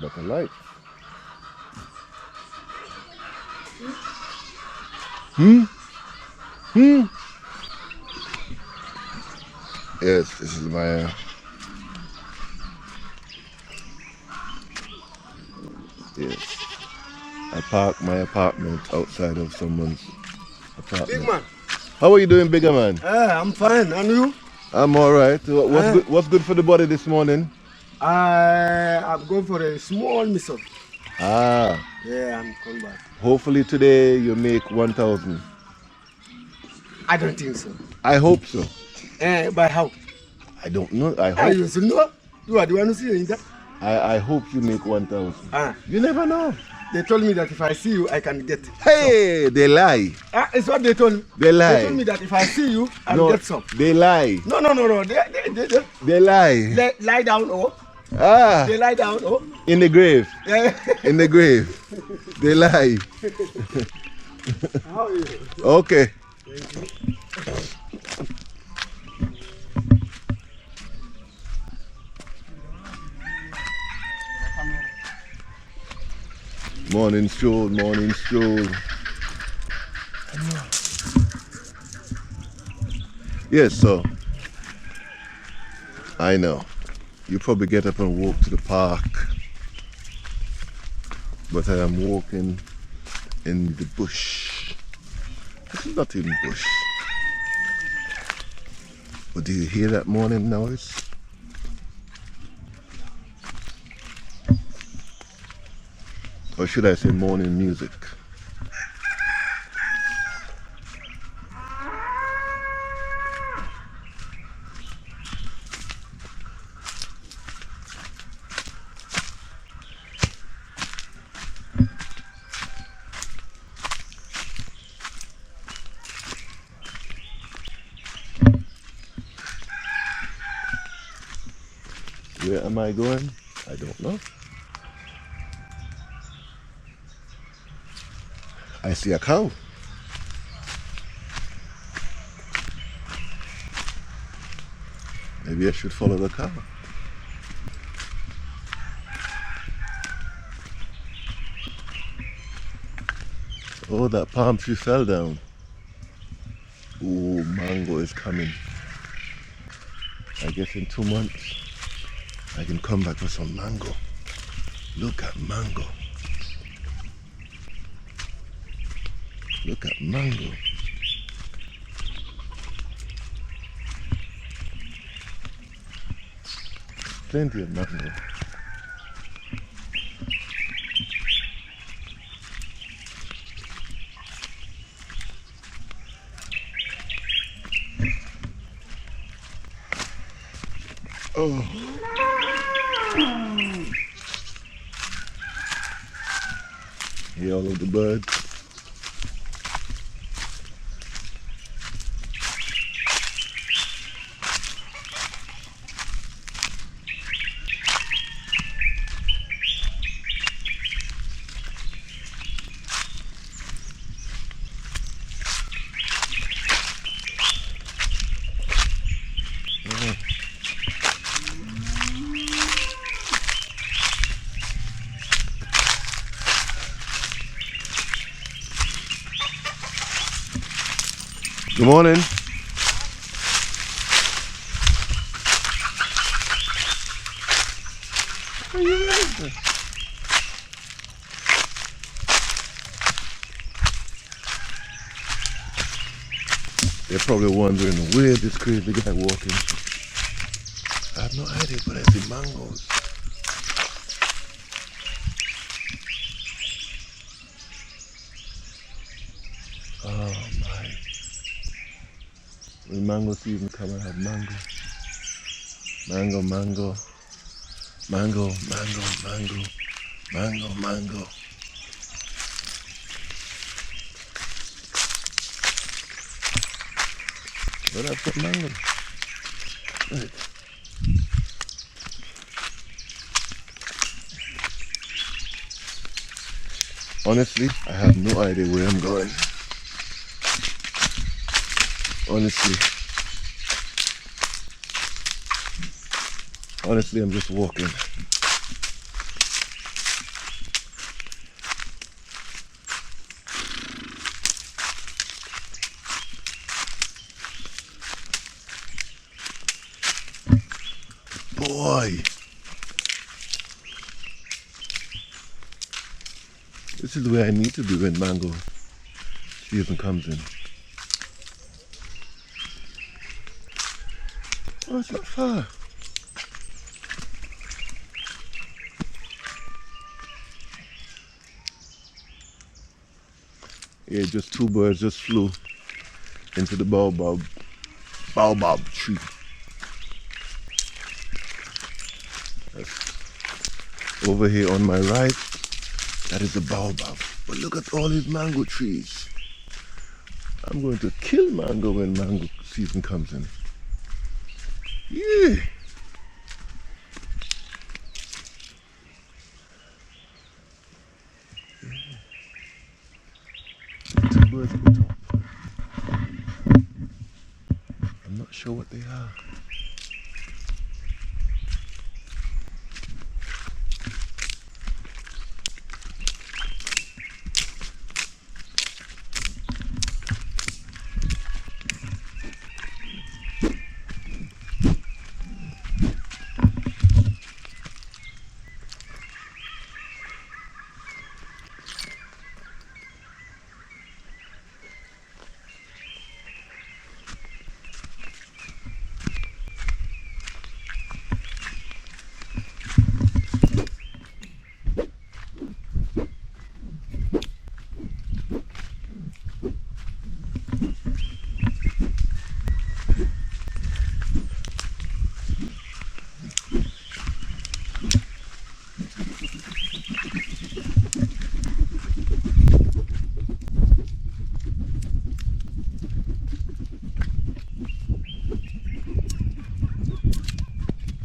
like a light. Yes, this is my yes. I parked my apartment outside of someone's apartment. Big man. How are you doing, bigger man? I'm fine. And you? I'm all right. What's good for the body this morning? I'm going for a small mission. Ah. Yeah, I'm coming back. Hopefully today you make 1,000. I don't think so. I hope so. By how? I don't know. I hope. You should know. You are the one who see that. I hope you make 1,000. You never know. They told me that if I see you, I can get. Hey, so. They lie. It's what they told me. They lie. They told me that if I see you, I'll get some. They lie. No. They lie. They lie down, oh. They lie down, oh. In the grave. Yeah. In the grave. They lie. How are you? Okay. Thank you. Morning stroll, morning stroll. Yes, so I know you probably get up and walk to the park, but I am walking in the bush. This is not even bush. But do you hear that morning noise? Or should I say morning music? Where am I going? I don't know. I see a cow. Maybe I should follow the cow. Oh, that palm tree fell down. Oh, mango is coming. I guess in 2 months I can come back for some mango. Look at mango. Look at mango. Plenty of mango. Oh. Hear all of the birds. Good morning. Are you ready? They're probably wondering where this crazy guy walking. I have no idea, but I see mangoes. Oh my. When mango season come, I have mango. Mango, mango. Mango, mango, mango. Mango, mango. But I've got mango. Right. Honestly, I have no idea where I'm going. Honestly, I'm just walking. boy. This is where I need to be when mango season comes in. Oh, it's not far. Yeah, just two birds just flew into the Baobab tree. That's over here on my right, that is the Baobab. But look at all these mango trees. I'm going to kill mango when mango season comes in. Yeah. Two birds at the top. I'm not sure what they are.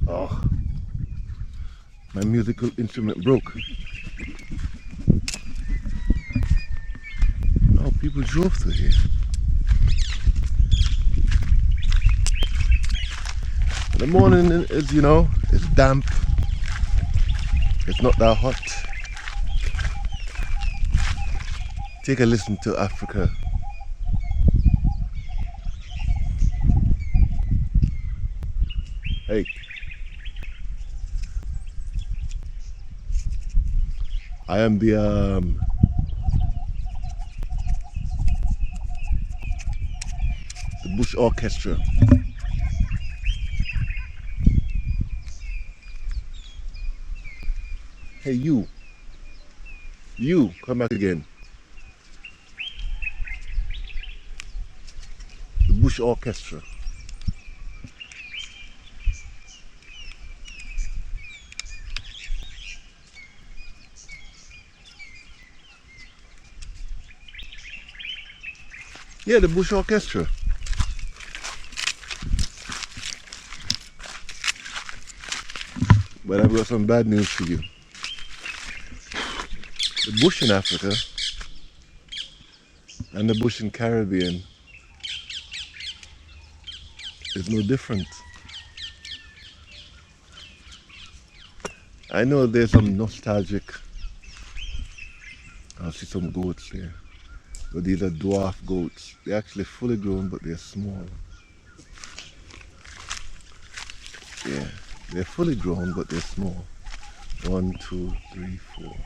Oh, my musical instrument broke. Oh, people drove through here. The morning is, it's damp. It's not that hot. Take a listen to Africa. Hey. I am the Bush Orchestra. Hey, you, come back again. The Bush Orchestra. Yeah, the Bush Orchestra. But I've got some bad news for you. The bush in Africa and the bush in Caribbean is no different. I know there's some nostalgic. I see some goats there. But these are dwarf goats. They're actually fully grown, but they're small. Yeah, they're fully grown, but they're small. 1, 2, 3, 4.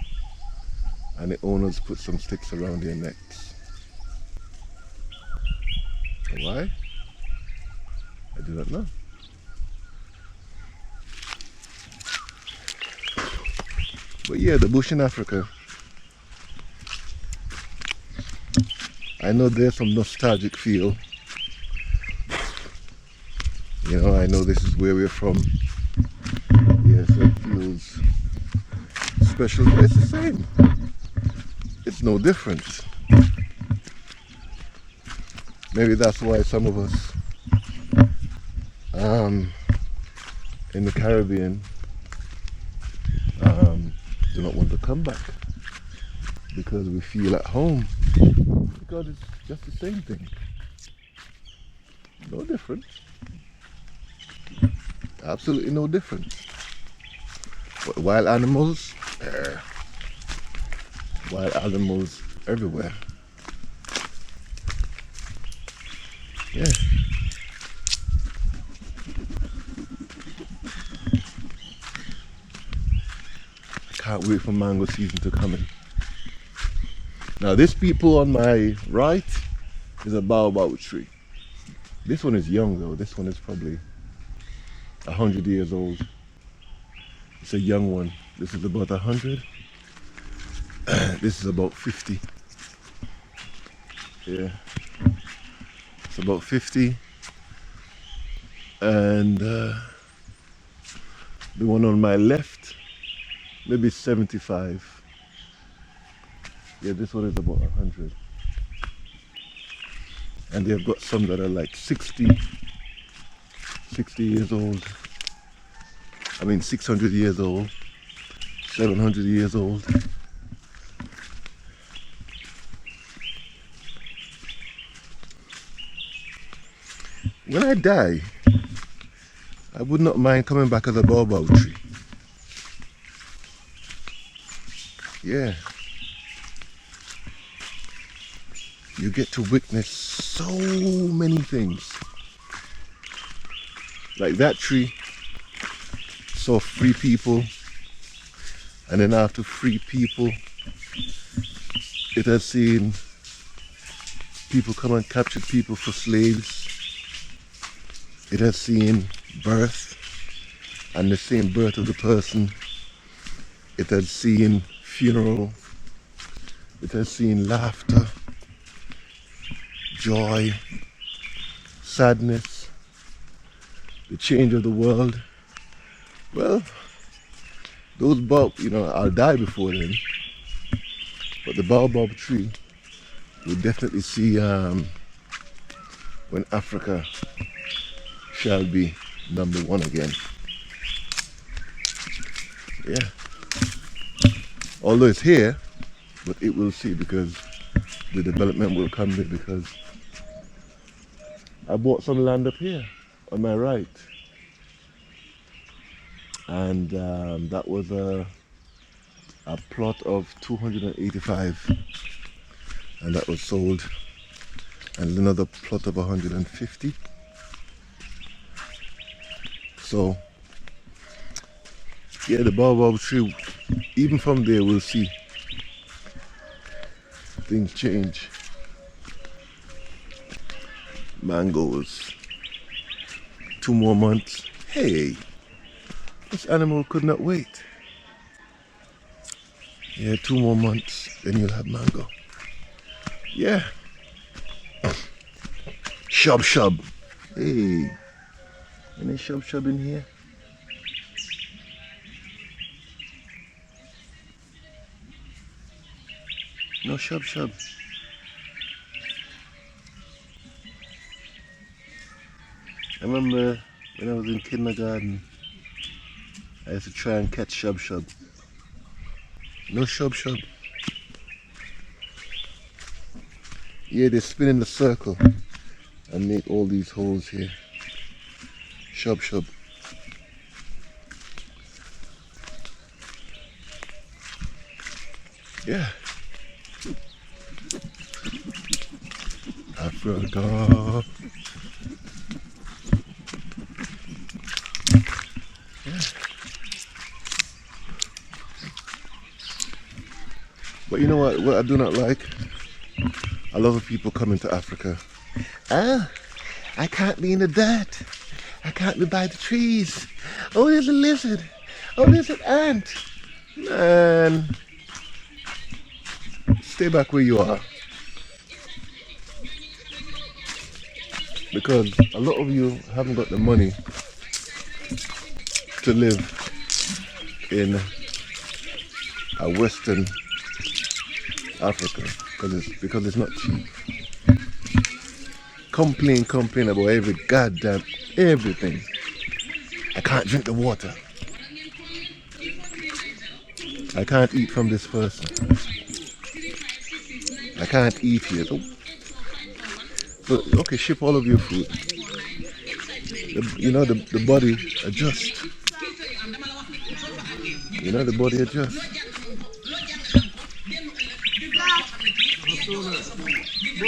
And the owners put some sticks around their necks. Why? I do not know. But yeah, the bush in Africa. I know there's some nostalgic feel. I know this is where we're from. Yes, it feels special, but it's the same. It's no different. Maybe that's why some of us in the Caribbean do not want to come back, because we feel at home, because it's just the same thing. No different. Absolutely no different. But wild animals everywhere. Yeah. can't wait for mango season to come in. Now this people on my right is a baobab tree. This one is young though. This one is probably 100 years old. It's a young one. This is about 100. This is about 50. Yeah, it's about 50. And the one on my left, maybe 75. Yeah, this one is about 100. And they've got some that are like 60 years old. I mean 600 years old, 700 years old. When I die, I would not mind coming back as a baobab tree. Yeah. You get to witness so many things. Like that tree saw free people, and then after free people, it has seen people come and capture people for slaves. It has seen birth and the same birth of the person. It has seen funeral. It has seen laughter, joy, sadness, the change of the world. Well, those I'll die before then. But the baobab tree will definitely see when Africa shall be #1 again. Yeah. Although it's here, but it will see, because the development will come there, because I bought some land up here on my right. And that was a plot of 285, and that was sold. And another plot of 150. So, yeah, the baobab tree, even from there, we'll see things change. Mangoes. 2 more months. Hey, this animal could not wait. Yeah, 2 more months, then you'll have mango. Yeah. Shub shub. Hey. Any shub shub in here? No shub shub. I remember when I was in kindergarten, I used to try and catch shub shub. No shub shub. Yeah, they spin in the circle and make all these holes here. Shub shub. Yeah. Africa. Yeah. But you know what I do not like? A lot of people coming to Africa. Ah, I can't be in the dirt. I can't be by the trees. Oh, there's a lizard. Oh, there's an ant. Man, stay back where you are. Because a lot of you haven't got the money to live in a Western Africa, because it's not cheap. Complain about every goddamn everything. I can't drink the water. I can't eat from this person. I can't eat here. So okay, ship all of your food. The body adjusts. The body adjusts.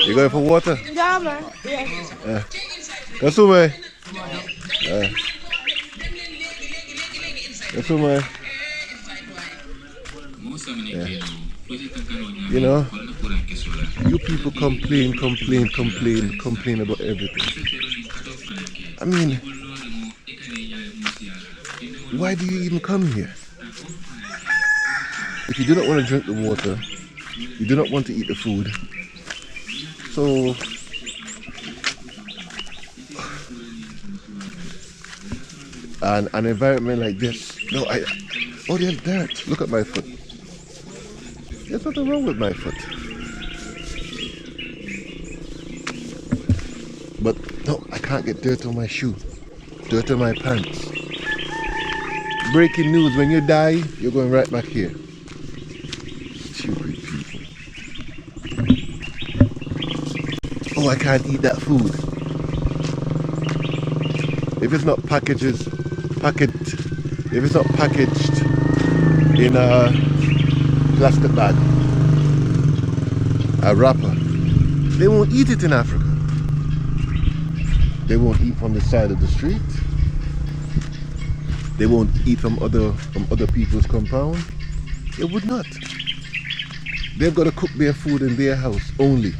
You going for water? Yeah, man. Yeah. Kasume. Kasume. Yeah. You know, you people complain about everything. I mean, why do you even come here? If you do not want to drink the water, you do not want to eat the food. So, an environment like this, no, oh, there's dirt. Look at my foot. There's nothing wrong with my foot. But no, I can't get dirt on my shoe, dirt on my pants. Breaking news, when you die, you're going right back here. Stupid people. Oh, I can't eat that food. If it's not packaged in a plastic bag, a wrapper, they won't eat it in Africa. They won't eat from the side of the street. They won't eat from other people's compound. They would not. They've got to cook their food in their house only.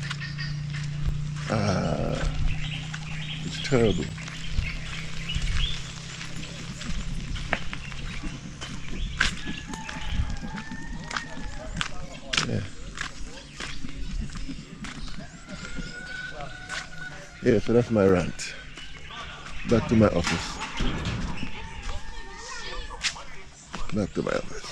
It's terrible. Yeah. Yeah, so that's my rant. Back to my office. Back to my office.